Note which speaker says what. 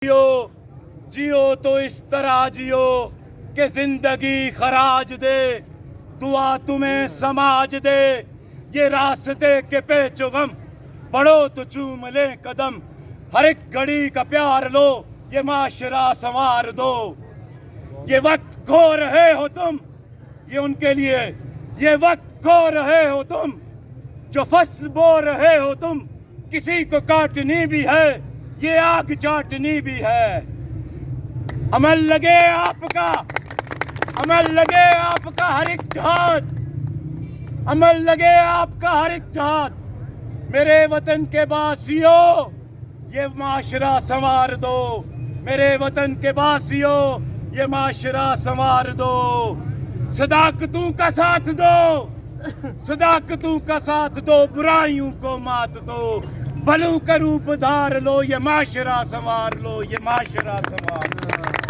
Speaker 1: जियो तो इस तरह जियो कि जिंदगी खराज दे, दुआ तुम्हें समाज दे, ये रास्ते के पेचो गम बढ़ो तो चूम ले कदम, हर एक घड़ी का प्यार लो, ये माशरा संवार दो। ये वक्त खो रहे हो तुम, ये उनके लिए, ये वक्त खो रहे हो तुम, जो फसल बो रहे हो तुम, किसी को काटनी भी है, ये आग चाटनी भी है। अमल लगे आपका, अमल लगे आपका हर एक जहाद, अमल लगे आपका हर एक जहाद। मेरे वतन के वासियों, ये माशरा संवार दो, मेरे वतन के वासियों, ये माशरा संवार दो। सदाकतों का साथ दो, सदाकतों का साथ दो, बुराइयों को मात दो, भलों का रूप धार लो, ये माशरा संवार लो, ये माशरा संवार लो।